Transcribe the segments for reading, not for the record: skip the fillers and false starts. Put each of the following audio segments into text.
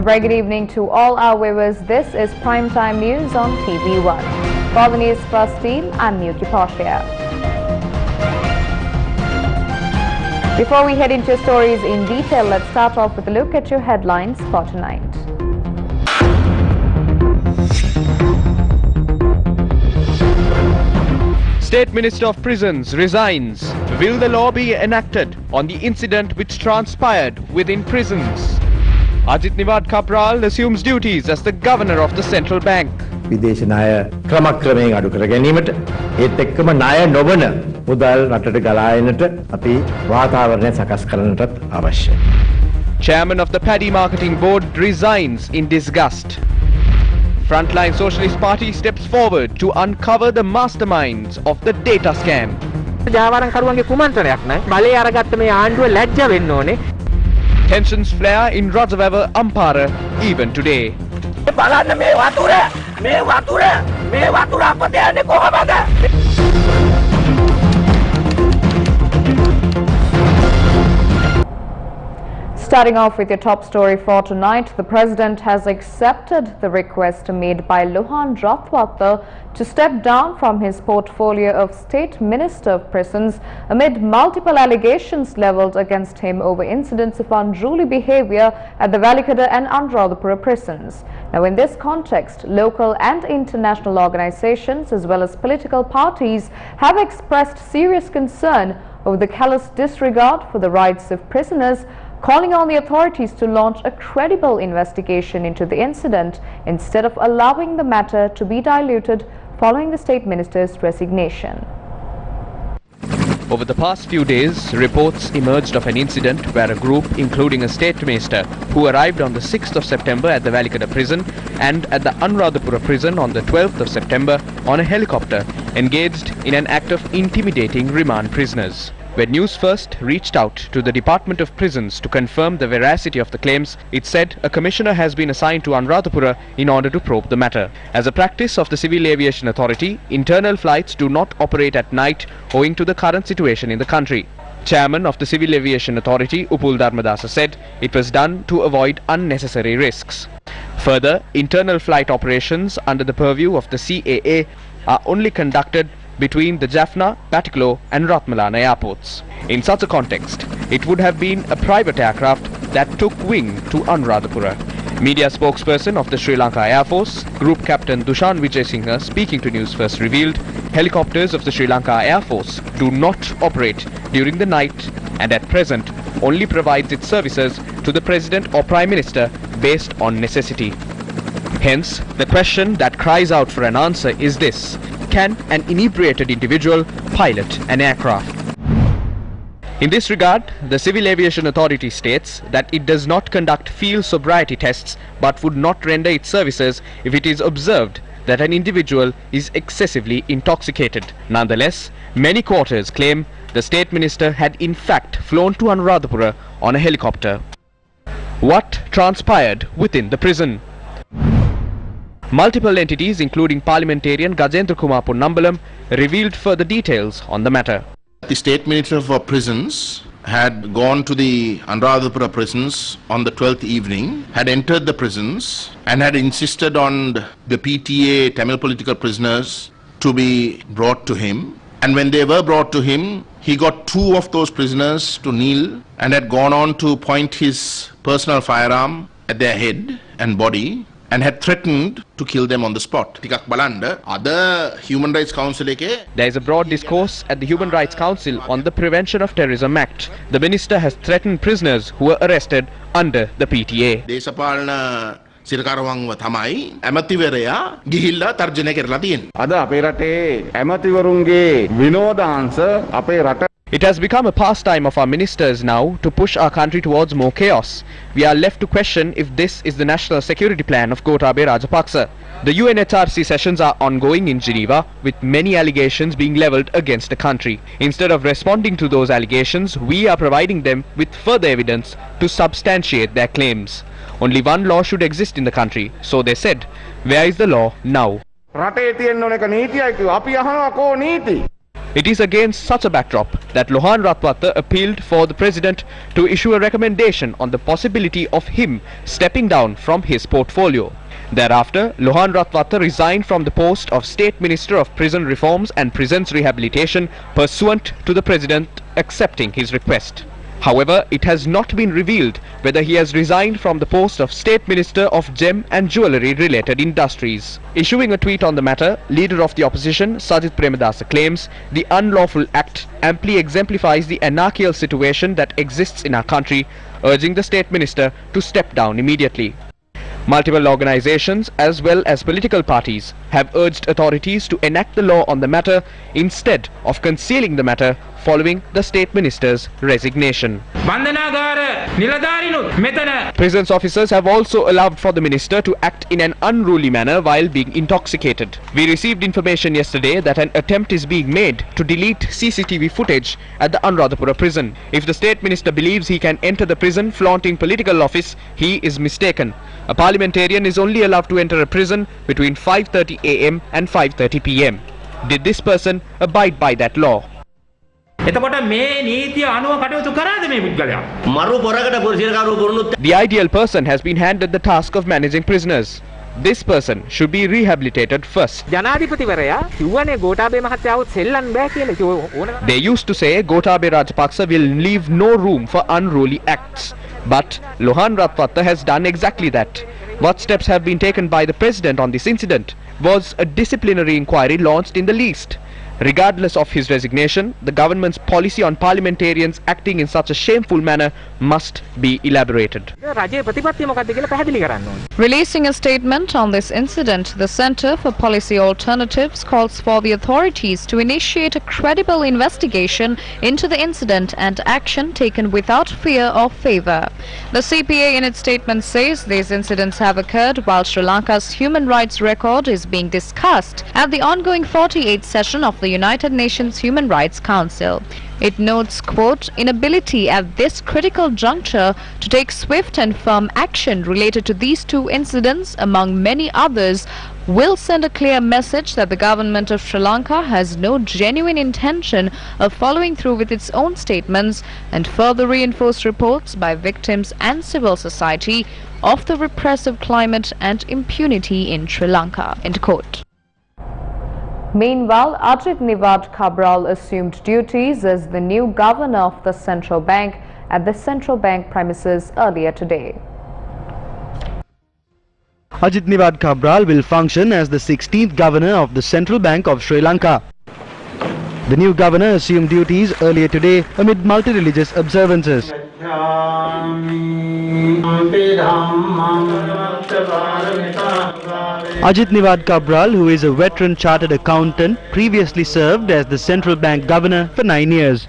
very good evening to all our viewers. This is Primetime News on TV1. For the News First team, I'm Miyuki Poshia. Before we head into stories in detail, let's start off with a look at your headlines for tonight. State Minister of Prisons resigns. Will the law be enacted on the incident which transpired within prisons? Ajit Niwad Kapral assumes duties as the governor of the central bank. විදේශ ණය ක්‍රමක්‍රමයෙන් අඩු කර ගැනීමට ඒත් එක්කම ණය නොවන මුදල් රටට ගලා එනට අපි වාතාවරණය සකස් කරන්නටත් අවශ්‍යයි. Chairman of the Paddy Marketing Board resigns in disgust. Frontline Socialist Party steps forward to uncover the masterminds of the data scam. ජාවාරම්කරුවන්ගේ කුමන්ත්‍රණයක් නැහැ. බලය අරගත්ත මේ ආණ්ඩුව ලැජ්ජ වෙන්න ඕනේ. Tensions flare in Rajavava, Ampara even today. බලන්න මේ වතුර අපට යන්නේ කොහමද? Starting off with your top story for tonight, the President has accepted the request made by Lohan Ratwatar to step down from his portfolio of State Minister of Prisons amid multiple allegations levelled against him over incidents of unruly behaviour at the Valikada and Anuradhapura prisons. Now, in this context, local and international organisations as well as political parties have expressed serious concern over the callous disregard for the rights of prisoners, calling on the authorities to launch a credible investigation into the incident instead of allowing the matter to be diluted following the State Minister's resignation. Over the past few days, reports emerged of an incident where a group, including a State Minister, who arrived on the 6th of September at the Valikada prison and at the Anuradhapura prison on the 12th of September on a helicopter, engaged in an act of intimidating remand prisoners. When Newsfirst reached out to the Department of Prisons to confirm the veracity of the claims, it said a commissioner has been assigned to Anuradhapura in order to probe the matter. As a practice of the Civil Aviation Authority, internal flights do not operate at night owing to the current situation in the country. Chairman of the Civil Aviation Authority, Upul Dharmadasa, said it was done to avoid unnecessary risks. Further, internal flight operations under the purview of the CAA are only conducted between the Jaffna, Patiklo and Ratmalana airports. In such a context, it would have been a private aircraft that took wing to Anuradhapura. Media spokesperson of the Sri Lanka Air Force, Group Captain Dushan Vijayasinghe, speaking to Newsfirst, revealed helicopters of the Sri Lanka Air Force do not operate during the night and at present only provides its services to the President or Prime Minister based on necessity. Hence, the question that cries out for an answer is this: can an inebriated individual pilot an aircraft? In this regard, the Civil Aviation Authority states that it does not conduct field sobriety tests but would not render its services if it is observed that an individual is excessively intoxicated. Nonetheless, many quarters claim the State Minister had in fact flown to Anuradhapura on a helicopter. What transpired within the prison? Multiple entities, including parliamentarian Gajendra Kumar Ponnambalam, revealed further details on the matter. The State Minister for Prisons had gone to the Anuradhapura prisons on the 12th evening, had entered the prisons and had insisted on the PTA Tamil political prisoners to be brought to him. And when they were brought to him, he got two of those prisoners to kneel and had gone on to point his personal firearm at their head and body and had threatened to kill them on the spot. Other Human Rights Council There is a broad discourse at the Human Rights Council on the Prevention of Terrorism Act. The minister has threatened prisoners who were arrested under the PTA. සිරකරුවන්ව තමයි ඇමතිවරයා ගිහිල්ලා තර්ජනය කරලා තියෙන්නේ. අද අපේ රටේ ඇමතිවරුන්ගේ විනෝදාංශ අපේ රට. It has become a pastime of our ministers now to push our country towards more chaos. We are left to question if this is the national security plan of Gotabaya Rajapaksa. The UNHRC sessions are ongoing in Geneva, with many allegations being levelled against the country. Instead of responding to those allegations, we are providing them with further evidence to substantiate their claims. Only one law should exist in the country, so they said. Where is the law now? රටේ තියෙන ඕන එක නීතියයි කිව්වා. අපි අහනවා කෝ නීති? It is against such a backdrop that Lohan Ratwatta appealed for the president to issue a recommendation on the possibility of him stepping down from his portfolio. Thereafter, Lohan Ratwatta resigned from the post of State Minister of Prison Reforms and Prisons Rehabilitation pursuant to the president accepting his request. However, it has not been revealed whether he has resigned from the post of State Minister of Gem and Jewellery related industries. Issuing a tweet on the matter, leader of the opposition Sajith Premadasa claims the unlawful act amply exemplifies the anarchical situation that exists in our country, urging the State Minister to step down immediately. Multiple organizations as well as political parties have urged authorities to enact the law on the matter instead of concealing the matter following the State Minister's resignation. Prisons officers have also allowed for the Minister to act in an unruly manner while being intoxicated. We received information yesterday that an attempt is being made to delete CCTV footage at the Anuradhapura prison. If the State Minister believes he can enter the prison flaunting political office, he is mistaken. A parliamentarian is only allowed to enter a prison between 5:30 AM and 5:30 PM. Did this person abide by that law? The ideal person has been handed the task of managing prisoners. This person should be rehabilitated first. They used to say Gotabaya Rajapaksa will leave no room for unruly acts. But Lohan Ratwatta has done exactly that. What steps have been taken by the president on this incident? Was a disciplinary inquiry launched in the least? Regardless of his resignation, the government's policy on parliamentarians acting in such a shameful manner must be elaborated. Releasing a statement on this incident, the Centre for Policy Alternatives calls for the authorities to initiate a credible investigation into the incident and action taken without fear or favour. The CPA in its statement says these incidents have occurred while Sri Lanka's human rights record is being discussed at the ongoing 48th session of the United Nations Human Rights Council. It notes, quote, inability at this critical juncture to take swift and firm action related to these two incidents, among many others, will send a clear message that the government of Sri Lanka has no genuine intention of following through with its own statements and further reinforce reports by victims and civil society of the repressive climate and impunity in Sri Lanka, end quote. Meanwhile, Ajit Nivad Cabral assumed duties as the new governor of the central bank at the central bank premises earlier today. Ajit Nivad Cabral will function as the 16th governor of the Central Bank of Sri Lanka. The new governor assumed duties earlier today amid multi-religious observances. Ajit Nivad Cabral, who is a veteran chartered accountant, previously served as the central bank governor for 9 years.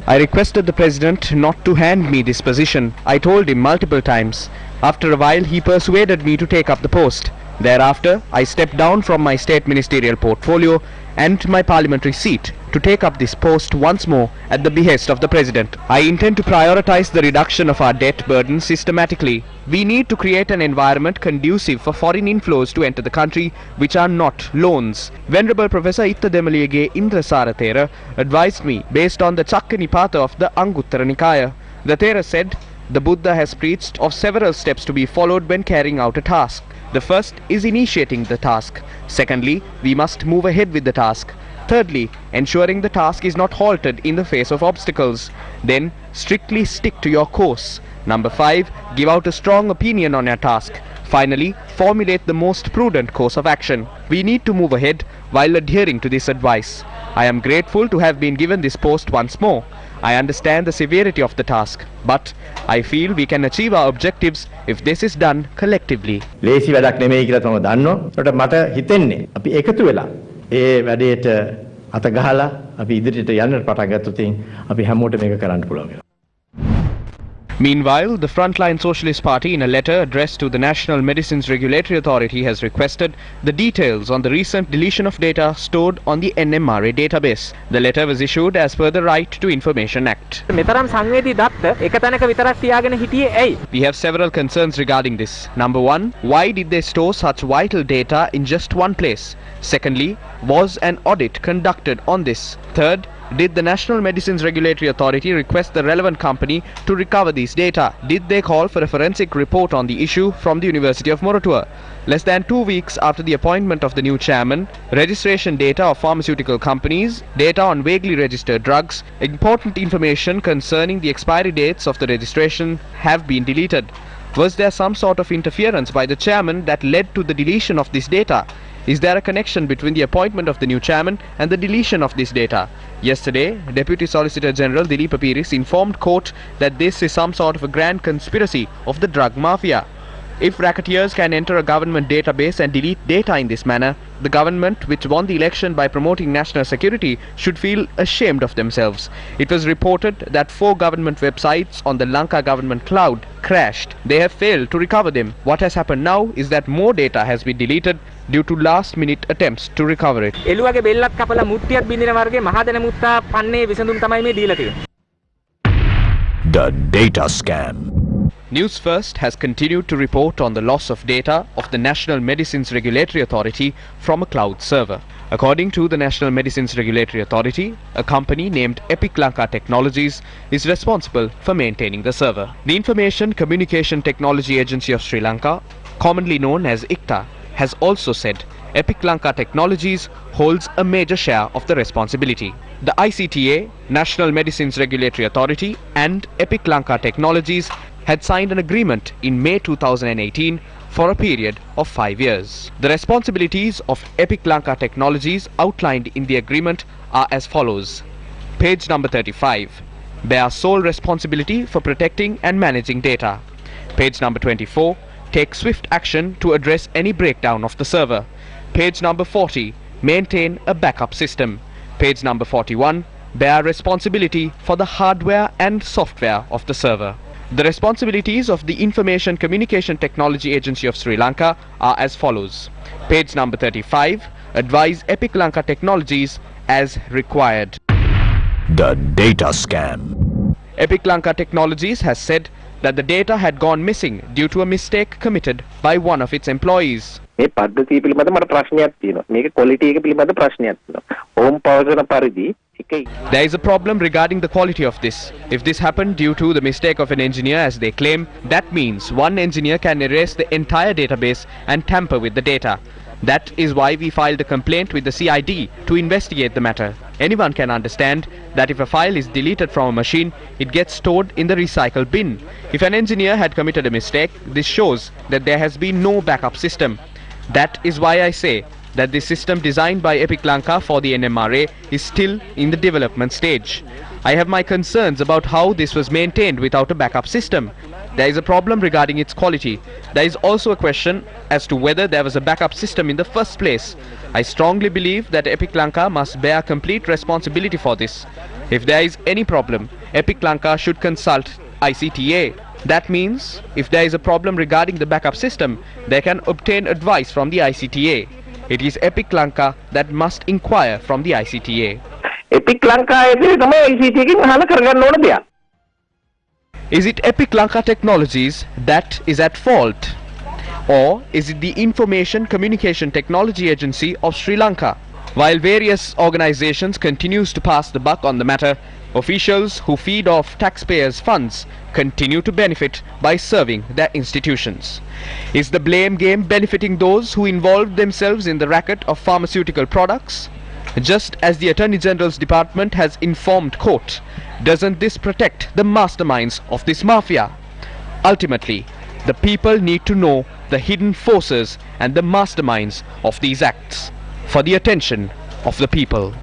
I requested the president not to hand me this position. I told him multiple times. After a while, he persuaded me to take up the post. Thereafter, I stepped down from my state ministerial portfolio and my parliamentary seat to take up this post once more at the behest of the president. I intend to prioritize the reduction of our debt burden systematically. We need to create an environment conducive for foreign inflows to enter the country which are not loans. Venerable Professor Itta Demaliyage Indrasara advised me based on the Chakka Nipata of the Anguttara Nikaya. The Thera said, the Buddha has preached of several steps to be followed when carrying out a task. The first is initiating the task. Secondly, we must move ahead with the task. Thirdly, ensuring the task is not halted in the face of obstacles. Then, strictly stick to your course. Number 5, give out a strong opinion on your task. Finally, formulate the most prudent course of action. We need to move ahead while adhering to this advice. I am grateful to have been given this post once more. I understand the severity of the task, but I feel we can achieve our objectives if this is done collectively. ලේසි වැඩක් නෙමෙයි කියලා තමයි දන්නවා. ඒකට මට හිතෙන්නේ අපි එකතු වෙලා ඒ වැඩේට අත ගහලා අපි ඉදිරියට යන්න පටන් ගත්තොත් අපි හැමෝටම මේක කරන්න පුළුවන්. Meanwhile, the Frontline Socialist Party, in a letter addressed to the National Medicines Regulatory Authority, has requested the details on the recent deletion of data stored on the NMRA database. The letter was issued as per the Right to Information Act. මෙතරම් සංවේදී දත්ත එක තැනක විතරක් තියාගෙන හිටියේ ඇයි? We have several concerns regarding this. Number one, why did they store such vital data in just one place? Secondly, was an audit conducted on this? Third, did the National Medicines Regulatory Authority request the relevant company to recover these data? Did they call for a forensic report on the issue from the University of Moratuwa? Less than 2 weeks after the appointment of the new chairman, registration data of pharmaceutical companies, data on vaguely registered drugs, important information concerning the expiry dates of the registration have been deleted. Was there some sort of interference by the chairman that led to the deletion of this data? Is there a connection between the appointment of the new chairman and the deletion of this data? Yesterday, Deputy Solicitor General Dilip Apiris informed court that this is some sort of a grand conspiracy of the drug mafia. If racketeers can enter a government database and delete data in this manner, the government, which won the election by promoting national security, should feel ashamed of themselves. It was reported that 4 government websites on the Lanka government cloud crashed. They have failed to recover them. What has happened now is that more data has been deleted due to last-minute attempts to recover it. එළුවගේ බෙල්ලක් කපලා මුට්ටියක් බින්දින වර්ගේ මහදැන මුත්තා පන්නේ විසඳුම් තමයි මේ දීලා තියෙන්නේ. The data scam. Newsfirst has continued to report on the loss of data of the National Medicines Regulatory Authority from a cloud server. According to the National Medicines Regulatory Authority, a company named Epic Lanka Technologies is responsible for maintaining the server. The Information Communication Technology Agency of Sri Lanka, commonly known as ICTA, has also said Epic Lanka Technologies holds a major share of the responsibility. The ICTA, National Medicines Regulatory Authority, and Epic Lanka Technologies had signed an agreement in May 2018 for a period of 5 years. The responsibilities of Epic Lanka Technologies outlined in the agreement are as follows. Page number 35. Bear sole responsibility for protecting and managing data. Page number 24. Take swift action to address any breakdown of the server. Page number 40. Maintain a backup system. Page number 41. Bear responsibility for the hardware and software of the server. The responsibilities of the Information Communication Technology Agency of Sri Lanka are as follows. Page number 35. Advise Epic Lanka Technologies as required. The data scam. Epic Lanka Technologies has said that the data had gone missing due to a mistake committed by one of its employees. මේ පද්ධතිය පිළිබඳ මට ප්‍රශ්නයක් තියෙනවා. මේක quality එක පිළිබඳ ප්‍රශ්නයක් තියෙනවා. හෝම් පවර්සන පරිදි There is a problem regarding the quality of this. If this happened due to the mistake of an engineer, as they claim, that means one engineer can erase the entire database and tamper with the data. That is why we filed a complaint with the CID to investigate the matter. Anyone can understand that if a file is deleted from a machine, it gets stored in the recycle bin. If an engineer had committed a mistake, this shows that there has been no backup system. That is why I say that the system designed by Epic Lanka for the NMRA is still in the development stage. I have my concerns about how this was maintained without a backup system. There is a problem regarding its quality. There is also a question as to whether there was a backup system in the first place. I strongly believe that Epic Lanka must bear complete responsibility for this. If there is any problem, Epic Lanka should consult ICTA. That means if there is a problem regarding the backup system, they can obtain advice from the ICTA. It is Epic Lanka that must inquire from the ICTA. Epic Lanka එකේ තමයි ICTA එකෙන් අහලා කරගන්න ඕන දෙයක්. Is it Epic Lanka Technologies that is at fault? Or is it the Information Communication Technology Agency of Sri Lanka? While various organizations continues to pass the buck on the matter, officials who feed off taxpayers' funds continue to benefit by serving their institutions. Is the blame game benefiting those who involved themselves in the racket of pharmaceutical products? Just as the Attorney General's Department has informed court, doesn't this protect the masterminds of this mafia? Ultimately, the people need to know the hidden forces and the masterminds of these acts for the attention of the people.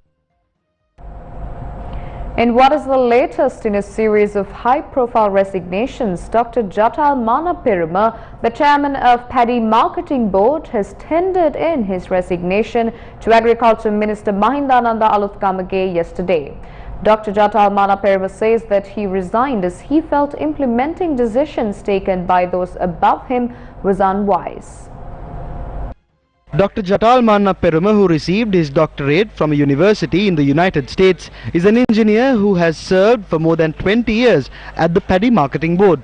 In what is the latest in a series of high-profile resignations, Dr. Jatal Manapirima, the chairman of Paddy Marketing Board, has tendered in his resignation to Agriculture Minister Mahindananda Alutkamage yesterday. Dr. Jatal Manaperuma says that he resigned as he felt implementing decisions taken by those above him was unwise. Dr. Jatal Manaperuma, who received his doctorate from a university in the United States, is an engineer who has served for more than 20 years at the Paddy Marketing Board.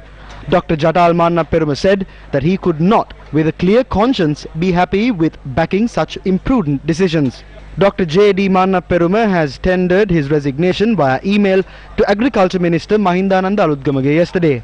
Dr. Jatal Manaperuma said that he could not, with a clear conscience, be happy with backing such imprudent decisions. Dr. J.D. Manaperuma has tendered his resignation via email to Agriculture Minister Mahindananda Aluthgamage yesterday.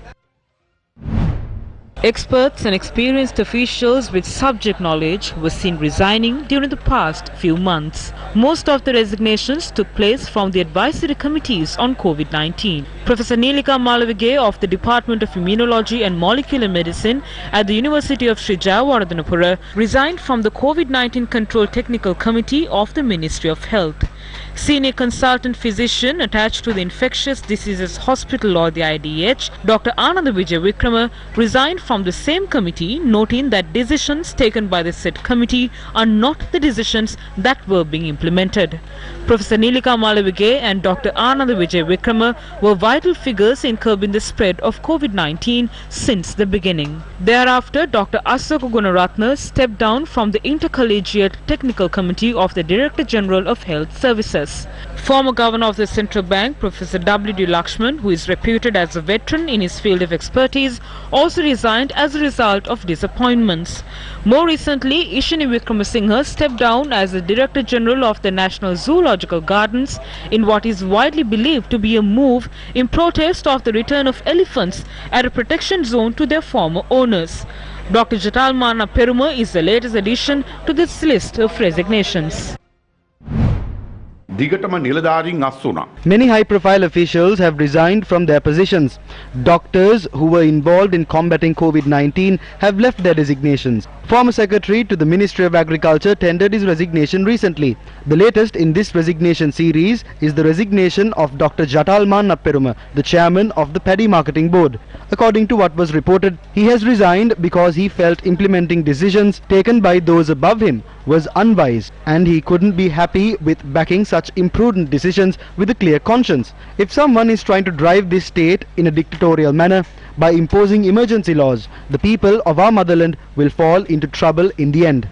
Experts and experienced officials with subject knowledge were seen resigning during the past few months. Most of the resignations took place from the advisory committees on COVID-19. Professor Neelika Malavige of the Department of Immunology and Molecular Medicine at the University of Sri Jayawardenepura resigned from the COVID-19 Control Technical Committee of the Ministry of Health. Senior consultant physician attached to the Infectious Diseases Hospital or the IDH, Dr. Ananda Vijay Vikrama, resigned from the same committee, noting that decisions taken by the said committee are not the decisions that were being implemented. Professor Neelika Malavige and Dr. Ananda Vijay Vikrama were vital figures in curbing the spread of COVID-19 since the beginning. Thereafter, Dr. Ashoka Gunaratne stepped down from the Intercollegiate Technical Committee of the Director General of Health Services. Former Governor of the Central Bank, Professor W.D. Lakshman, who is reputed as a veteran in his field of expertise, also resigned as a result of disappointments. More recently, Ishini Wickramasinghe stepped down as the Director General of the National Zoological Gardens in what is widely believed to be a move in protest of the return of elephants at a protection zone to their former owners. Dr. Jatal Manaperuma is the latest addition to this list of resignations. Many high-profile officials have resigned from their positions. Doctors who were involved in combating COVID-19 have left their designations. Former Secretary to the Ministry of Agriculture tendered his resignation recently. The latest in this resignation series is the resignation of Dr. Jatal Manaperuma, the chairman of the Paddy Marketing Board. According to what was reported, he has resigned because he felt implementing decisions taken by those above him was unwise and he couldn't be happy with backing such imprudent decisions with a clear conscience. If someone is trying to drive this state in a dictatorial manner by imposing emergency laws, the people of our motherland will fall into trouble in the end.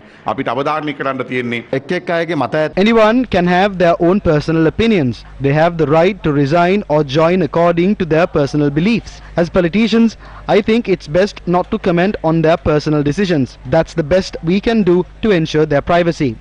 Anyone can have their own personal opinions. They have the right to resign or join according to their personal beliefs. As politicians, I think it's best not to comment on their personal decisions. That's the best we can do to ensure their privacy.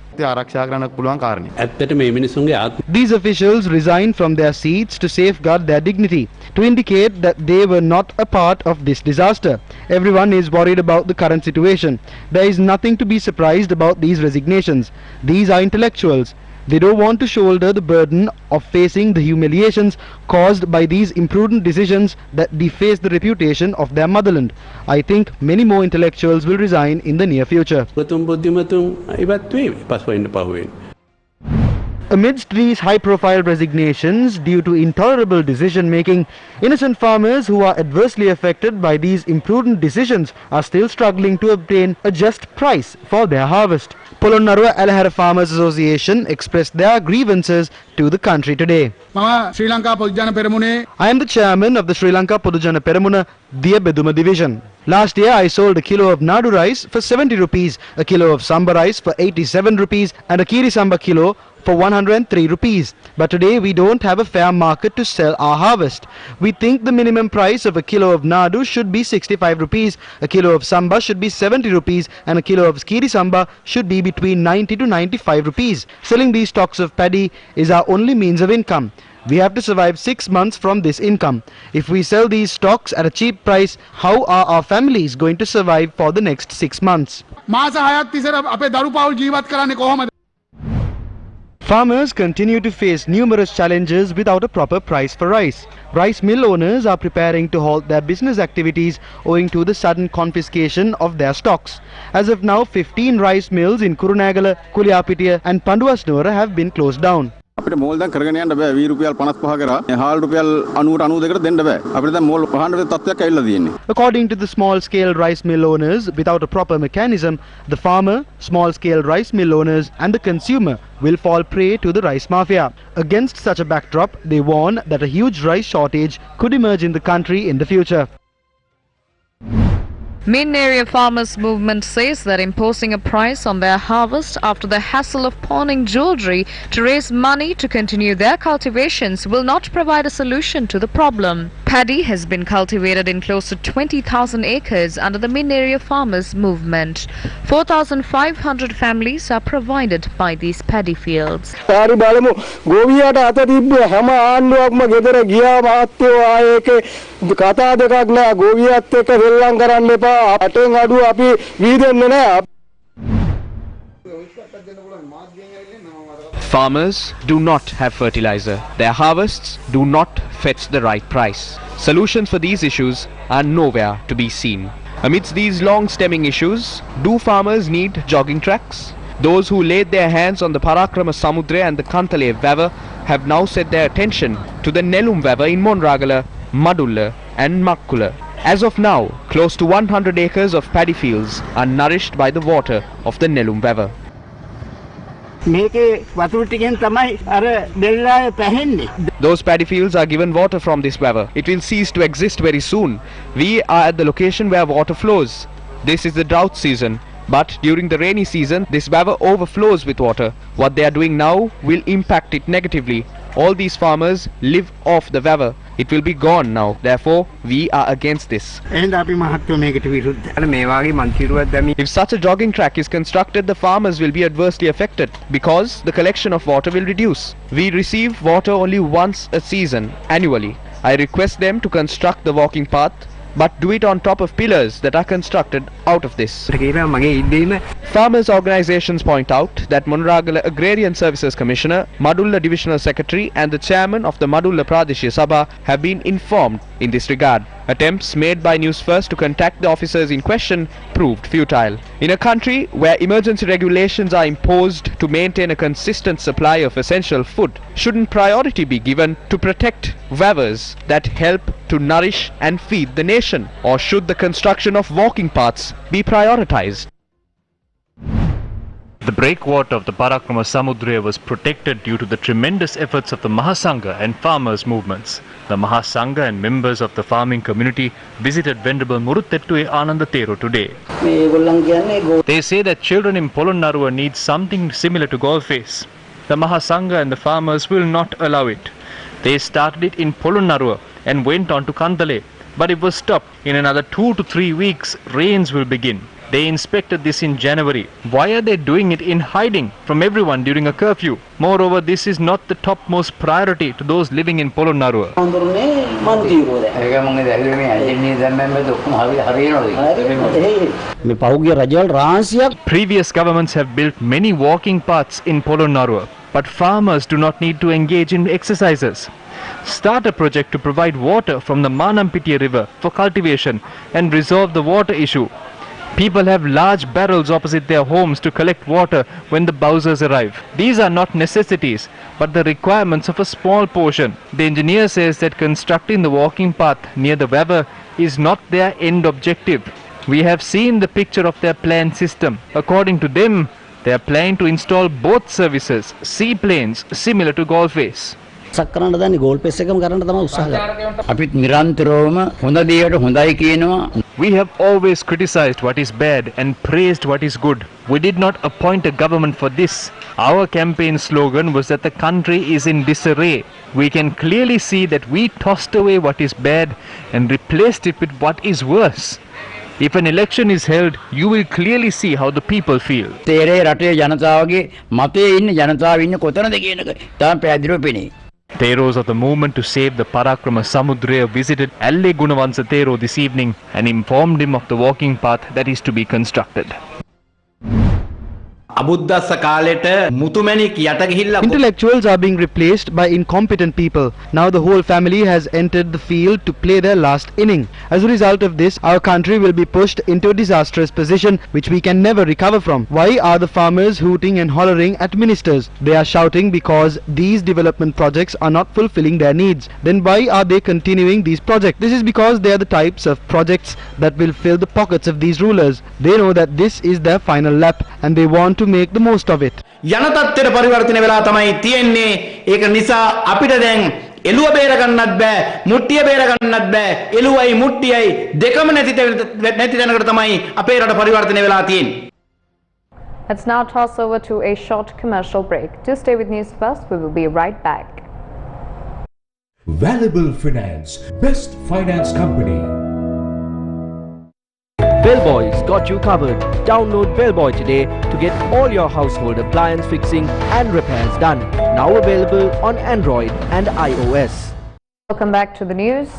These officials resigned from their seats to safeguard their dignity, to indicate that they were not a part of this disaster. Everyone is worried about the current situation. There is nothing to be surprised about these resignations. These are intellectuals. They don't want to shoulder the burden of facing the humiliations caused by these imprudent decisions that deface the reputation of their motherland. I think many more intellectuals will resign in the near future. Amidst these high-profile resignations due to intolerable decision-making, innocent farmers who are adversely affected by these imprudent decisions are still struggling to obtain a just price for their harvest. Polonnaruwa Alahara Farmers Association expressed their grievances to the country today. I am the chairman of the Sri Lanka Podujana Peramuna Diya Beduma division. Last year I sold a kilo of Nadu rice for 70 rupees, a kilo of Samba rice for 87 rupees and a Kiri Samba kilo for 103 rupees. But today we don't have a fair market to sell our harvest. We think the minimum price of a kilo of Nadu should be 65 rupees, a kilo of Samba should be 70 rupees and a kilo of Kiri Samba should be between 90 to 95 rupees. Selling these stocks of paddy is our only means of income. We have to survive 6 months from this income. If we sell these stocks at a cheap price, how are our families going to survive for the next 6 months? Farmers continue to face numerous challenges without a proper price for rice. Rice mill owners are preparing to halt their business activities owing to the sudden confiscation of their stocks. As of now, 15 rice mills in Kurunagala, Kuliapitiya and Panduasnura have been closed down. අපිට මෝල් දැන් කරගෙන යන්න බෑ. වී රුපියල් 55 කරා හාල් රුපියල් 90-92කට දෙන්න බෑ. අපිට දැන් මෝල් වහන්න තත්ත්වයක් ඇවිල්ලා තියෙන්නේ. According to the small-scale rice mill owners, without a proper mechanism, the farmer, small-scale rice mill owners and the consumer will fall prey to the rice mafia. Against such a backdrop, they warn that a huge rice shortage could emerge in the country in the future. Min area farmers movement says that imposing a price on their harvest after the hassle of pawning jewellery to raise money to continue their cultivations will not provide a solution to the problem. Paddy has been cultivated in close to 20,000 acres under the Min area farmers movement. 4,500 families are provided by these paddy fields. Farmers do not have fertilizer. Their harvests do not fetch the right price. Solutions for these issues are nowhere to be seen. Amidst these long stemming issues, do farmers need jogging tracks? Those who laid their hands on the Parakrama Samudra and the Kantale Vavar have now set their attention to the Nelum Vavar in Monragala, Madulla and Makkula. As of now, close to 100 acres of paddy fields are nourished by the water of the Nelum Vavar. Those paddy fields are given water from this vavar. It will cease to exist very soon. We are at the location where water flows. This is the drought season, but during the rainy season, this vavar overflows with water. What they are doing now will impact it negatively. All these farmers live off the vavar. It will be gone now. Therefore, we are against this. If such a jogging track is constructed, the farmers will be adversely affected because the collection of water will reduce. We receive water only once a season, annually. I request them to construct the walking path, but do it on top of pillars that are constructed out of this. Farmers' organizations point out that Monragala Agrarian Services Commissioner, Madulla Divisional Secretary and the Chairman of the Madulla Pradeshya Sabha have been informed in this regard. Attempts made by Newsfirst to contact the officers in question proved futile. In a country where emergency regulations are imposed to maintain a consistent supply of essential food, shouldn't priority be given to protect vavars that help to nourish and feed the nation? Or should the construction of walking paths be prioritized? The breakwater of the Parakrama Samudra was protected due to the tremendous efforts of the Mahasangha and farmers' movements. The Mahasangha and members of the farming community visited Venerable Muruttettuwe Ananda Thero today. They say that children in Polonnaruwa need something similar to Golface. The Mahasangha and the farmers will not allow it. They started it in Polonnaruwa and went on to Kantale, but it was stopped. In another 2 to 3 weeks, rains will begin. They inspected this in January. Why are they doing it in hiding from everyone during a curfew? Moreover, this is not the topmost priority to those living in Polonnaruwa. Previous governments have built many walking paths in Polonnaruwa, but farmers do not need to engage in exercises. Start a project to provide water from the Manampitiya river for cultivation and resolve the water issue. People have large barrels opposite their homes to collect water when the bowsers arrive. These are not necessities, but the requirements of a small portion. The engineer says that constructing the walking path near the vavar is not their end objective. We have seen the picture of their planned system. According to them, they are planning to install both services, seaplanes similar to Golface. We have always criticized what is bad and praised what is good. We did not appoint a government for this. Our campaign slogan was that the country is in disarray. We can clearly see that we tossed away what is bad and replaced it with what is worse. If an election is held, you will clearly see how the people feel. Theros of the movement to save the Parakrama Samudra visited Alle Gunavansa Thero this evening and informed him of the walking path that is to be constructed. අබුද්දස්ස කාලෙට මුතුමැණික් යට ගිහිල්ලා Intellectuals are being replaced by incompetent people. Now the whole family has entered the field to play their last inning. As a result of this, our country will be pushed into a disastrous position which we can never recover from. Why are the farmers hooting and hollering at ministers? They are shouting because these development projects are not fulfilling their needs. Then why are they continuing these projects? This is because they are the types of projects that will fill the pockets of these rulers. They know that this is their final lap and they want to make the most of it. යන තත්ත්වයට පරිවර්තනය වෙලා තමයි තියෙන්නේ. ඒක නිසා අපිට දැන් එළුව බේර ගන්නත් බෑ, මුට්ටිය බේර ගන්නත් බෑ. එළුවයි මුට්ටියයි දෙකම නැති තැනකට තමයි අපේ රට පරිවර්තනය වෙලා තියෙන්නේ. Let's now toss over to a short commercial break. To stay with News First, we will be right back. Valuable Finance, best finance company. Bellboy's got you covered. Download Bellboy today to get all your household appliance fixing and repairs done. Now available on Android and iOS. Welcome back to the news.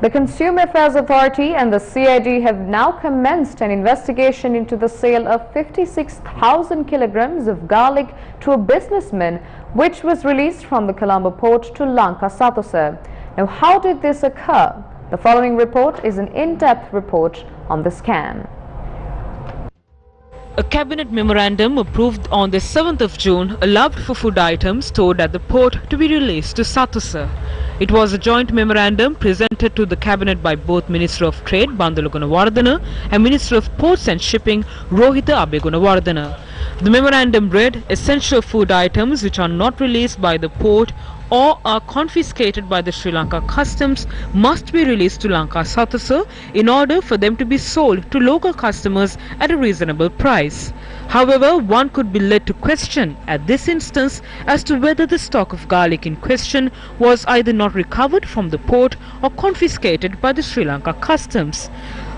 The Consumer Affairs Authority and the CID have now commenced an investigation into the sale of 56,000 kilograms of garlic to a businessman, which was released from the Colombo port to Lanka, Satose. Now, how did this occur? The following report is an in-depth report on the scam. A cabinet memorandum approved on the 7th of June allowed for food items stored at the port to be released to Satose. It was a joint memorandum presented to the cabinet by both Minister of Trade Bandula Gunawardena and Minister of Ports and Shipping Rohitha Abegunawardena. The memorandum read, essential food items which are not released by the port or are confiscated by the Sri Lanka Customs must be released to Lanka Satose in order for them to be sold to local customers at a reasonable price. However, one could be led to question at this instance as to whether the stock of garlic in question was either not recovered from the port or confiscated by the Sri Lanka Customs.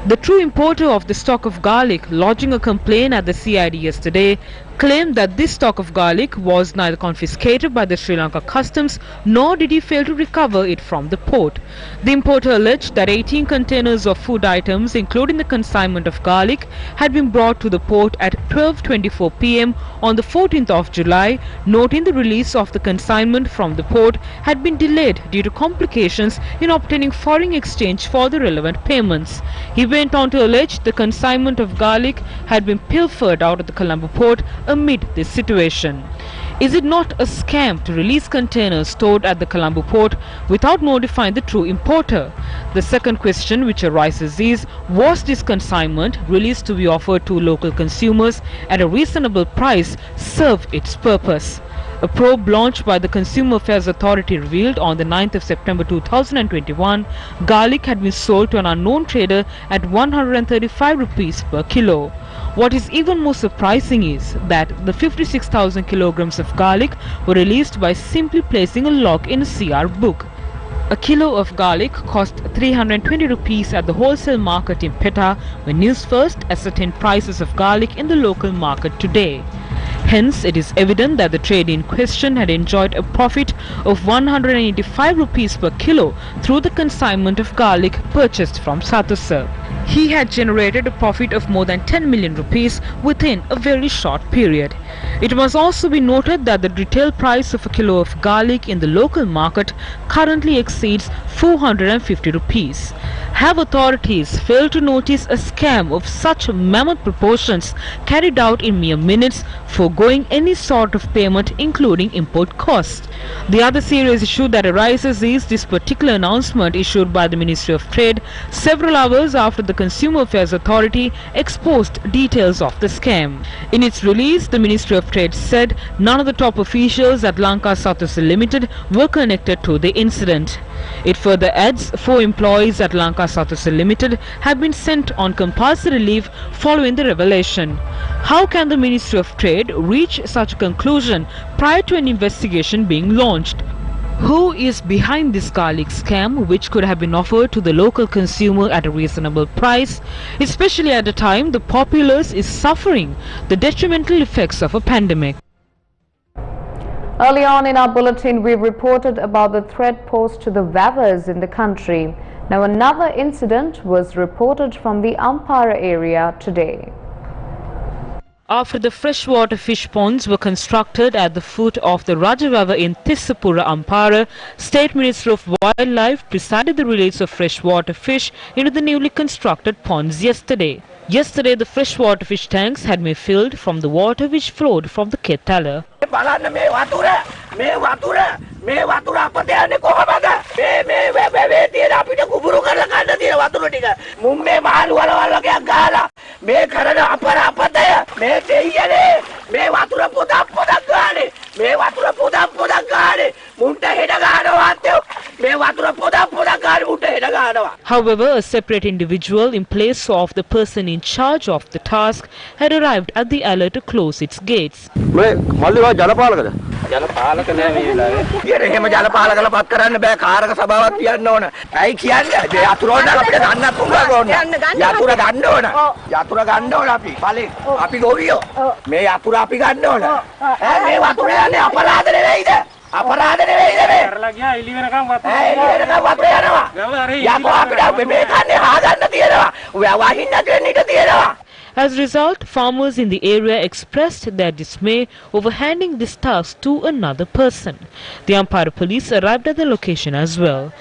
The true importer of the stock of garlic, lodging a complaint at the CID yesterday, claimed that this stock of garlic was neither confiscated by the Sri Lanka Customs nor did he fail to recover it from the port. The importer alleged that 18 containers of food items, including the consignment of garlic, had been brought to the port at 12:24 p.m. on the 14th of July, noting the release of the consignment from the port had been delayed due to complications in obtaining foreign exchange for the relevant payments. He went on to allege the consignment of garlic had been pilfered out of the Colombo port amid this situation. Is it not a scam to release containers stored at the Colombo port without notifying the true importer? The second question which arises is, was this consignment released to be offered to local consumers at a reasonable price serve its purpose? A probe launched by the Consumer Affairs Authority revealed on the 9th of September 2021, garlic had been sold to an unknown trader at 135 rupees per kilo. What is even more surprising is that the 56,000 kilograms of garlic were released by simply placing a log in a CR book. A kilo of garlic cost 320 rupees at the wholesale market in Petta, when Newsfirst ascertained prices of garlic in the local market today. Hence, it is evident that the trade in question had enjoyed a profit of 185 rupees per kilo through the consignment of garlic purchased from Satose. He had generated a profit of more than 10 million rupees within a very short period. It must also be noted that the retail price of a kilo of garlic in the local market currently exceeds 450 rupees. Have authorities failed to notice a scam of such mammoth proportions carried out in mere minutes, foregoing any sort of payment including import costs? The other serious issue that arises is this particular announcement issued by the Ministry of Trade several hours after the Consumer Affairs Authority exposed details of the scam. In its release, the Ministry of Trade said none of the top officials at Lanka Satose Limited were connected to the incident. It further adds 4 employees at Lanka Satose Limited have been sent on compulsory leave following the revelation. How can the Ministry of Trade reach such a conclusion prior to an investigation being launched? Who is behind this garlic scam, which could have been offered to the local consumer at a reasonable price, especially at a time the populace is suffering the detrimental effects of a pandemic? Early on in our bulletin, we reported about the threat posed to the weavers in the country. Now, another incident was reported from the Ampara area today. After the freshwater fish ponds were constructed at the foot of the Rajavava in Tissapura, Ampara, State Minister of Wildlife presided the release of freshwater fish into the newly constructed ponds yesterday. Yesterday, the freshwater fish tanks had been filled from the water which flowed from the Ketala. මේ වතුර අපත යන්නේ කොහමද මේ තියෙන අපිට කුඹුරු කරලා ගන්න තියෙන වතුර ටික මුම් මේ මහලු වලවල්ලකයක් ගහලා මේ කරන අපතය මේ දෙයියනේ මේ වතුර පොදක් ගානේ මේ වතුර පොදක් ගානේ මුන්ට හෙඩ ගන්නවා අත්තෝ මේ වතුර පොදක් ගානේ මුන්ට හෙඩ ගන්නවා. However, a separate individual in place of the person in charge of the task had arrived at the alert to close its gates. මේ මල්ලිවා ජලපාලකද? ජලපාලක නෑ මේ වෙලාවේ. එහෙම ජලපාලකලා පත් කරන්න බෑ කාරක සභාවක් කියන්න ඕන. ඇයි කියන්නේ? යතුර වල අපිට ගන්නත් පුළුවන් ඕන. යතුර ගන්න ඕන. යතුර ගන්න ඕන අපි. බලේ අපි ගොවියෝ. මේ යතුර අපි ගන්න ඕන. මේ වතුර යන්නේ අපරාධ නෙවෙයිද? අපරාධ නෙවෙයිද මේ? කරලා ගියා එළි වෙනකම් වතුර. එළි වෙනකම් වතුර යනවා. යතුර අපිට මේ කන්නේ හාගන්න තියෙනවා. වහින්න දෙන්න ඉඩ තියෙනවා. As a result, farmers in the area expressed their dismay over handing this task to another person. The Ampara police arrived at the location as well.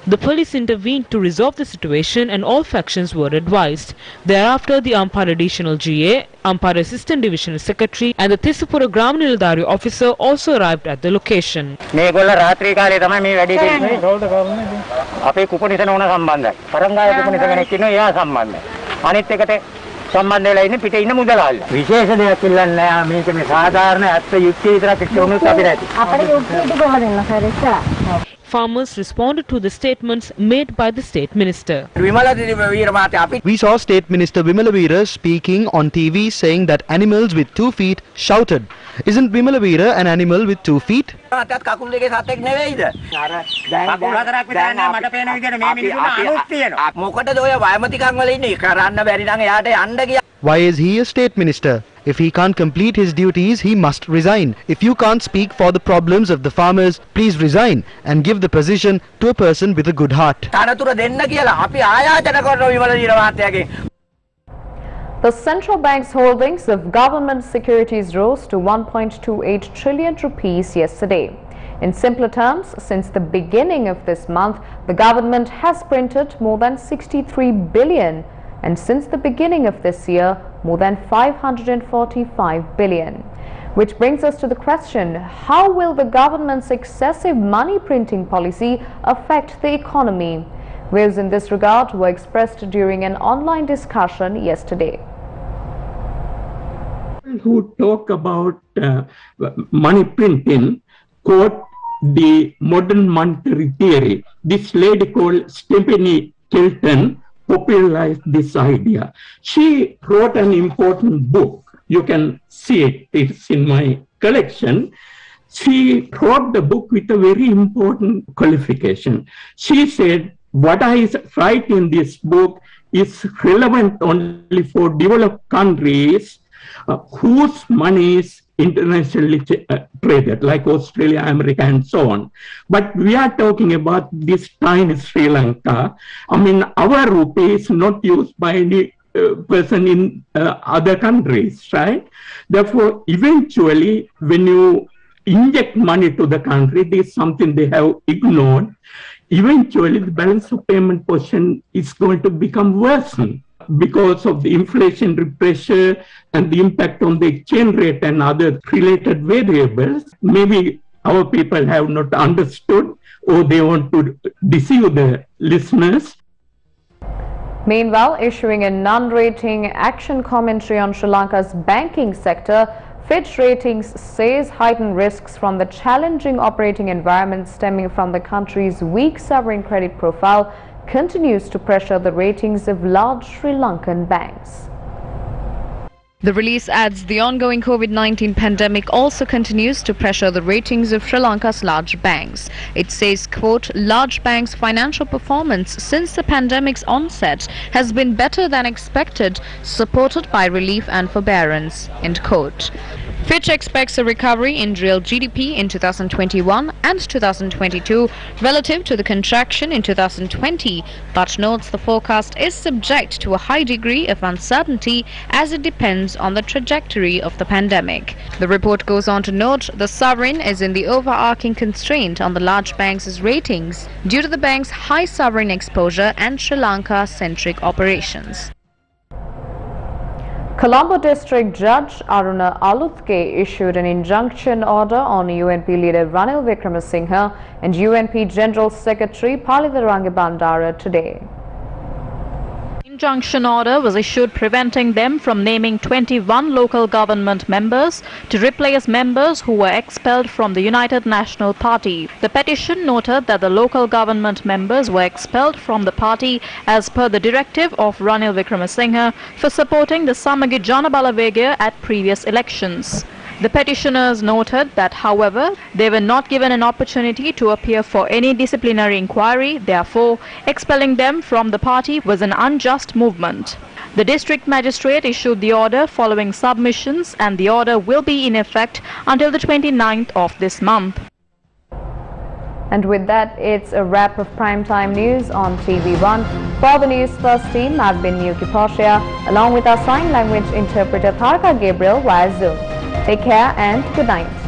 The police intervened to resolve the situation and all factions were advised. Thereafter, the Ampara Additional GA, Ampara Assistant Divisional Secretary and the Tissapura Gram Nilladhari officer also arrived at the location. මේගොල්ල රාත්‍රී කාලේ තමයි මේ වැඩේ කරන්නේ. අපේ කුපනිසන ඕන සම්බන්ධයි. පරංගාය කුපනිස කෙනෙක් ඉන්නවා එයා සම්බන්ධයි. අනිත් එකට සම්බන්ධ වෙලා ඉන්නේ පිටේ ඉන්න මුදලාල්ල. විශේෂ දෙයක් ඉල්ලන්නේ නැහැ. මේක මේ සාධාරණ ඇත්ත යුක්තිය විතරක් කියවුනොත් අපි නැති. අපේ යුක්තිය කොහොමද දෙන්න sir? Farmers responded to the statements made by the State Minister. We saw State Minister Vimalavira speaking on TV saying that animals with 2 feet shouted. Isn't Vimalavira an animal with 2 feet? Why is he a State Minister? If he can't complete his duties, he must resign. If you can't speak for the problems of the farmers, please resign and give the position to a person with a good heart. The central bank's holdings of government securities rose to 1.28 trillion rupees yesterday. In simpler terms, since the beginning of this month, the government has printed more than 63 billion. And since the beginning of this year, more than 545 billion. Which brings us to the question, how will the government's excessive money printing policy affect the economy? Views in this regard were expressed during an online discussion yesterday. Who talk about money printing quote the modern monetary theory. This lady called Stephanie Kelton popularized this idea. She wrote an important book. You can see it. It's in my collection. She wrote the book with a very important qualification. She said, what I write in this book is relevant only for developed countries whose money is internationally traded, like Australia, America, and so on. But we are talking about this tiny Sri Lanka. I mean, our rupee is not used by any person in other countries, right? Therefore, eventually, when you inject money to the country, this is something they have ignored. Eventually, the balance of payment position is going to become worse because of the inflationary pressure and the impact on the exchange rate and other related variables. Maybe our people have not understood, or they want to deceive the listeners. Meanwhile, issuing a non-rating action commentary on Sri Lanka's banking sector, Fitch Ratings says heightened risks from the challenging operating environment stemming from the country's weak sovereign credit profile continues to pressure the ratings of large Sri Lankan banks. The release adds the ongoing COVID-19 pandemic also continues to pressure the ratings of Sri Lanka's large banks. It says, quote, large banks' financial performance since the pandemic's onset has been better than expected, supported by relief and forbearance, end quote. Fitch expects a recovery in real GDP in 2021 and 2022 relative to the contraction in 2020, but notes the forecast is subject to a high degree of uncertainty as it depends on the trajectory of the pandemic. The report goes on to note the sovereign is in the overarching constraint on the large banks' ratings due to the bank's high sovereign exposure and Sri Lanka-centric operations. Colombo District Judge Aruna Aluthke issued an injunction order on UNP leader Ranil Wickremesinghe and UNP General Secretary Palitharange Bandara today. Injunction order was issued preventing them from naming 21 local government members to replace members who were expelled from the United National Party. The petition noted that the local government members were expelled from the party as per the directive of Ranil Wickremesinghe for supporting the Samagi Janabalawegaya at previous elections. The petitioners noted that, however, they were not given an opportunity to appear for any disciplinary inquiry, therefore, expelling them from the party was an unjust movement. The district magistrate issued the order following submissions, and the order will be in effect until the 29th of this month. And with that, it's a wrap of primetime news on TV1. For the Newsfirst team, I've been Yuki Portia, along with our sign language interpreter Tharka Gabriel via Zoom. Take care and good night.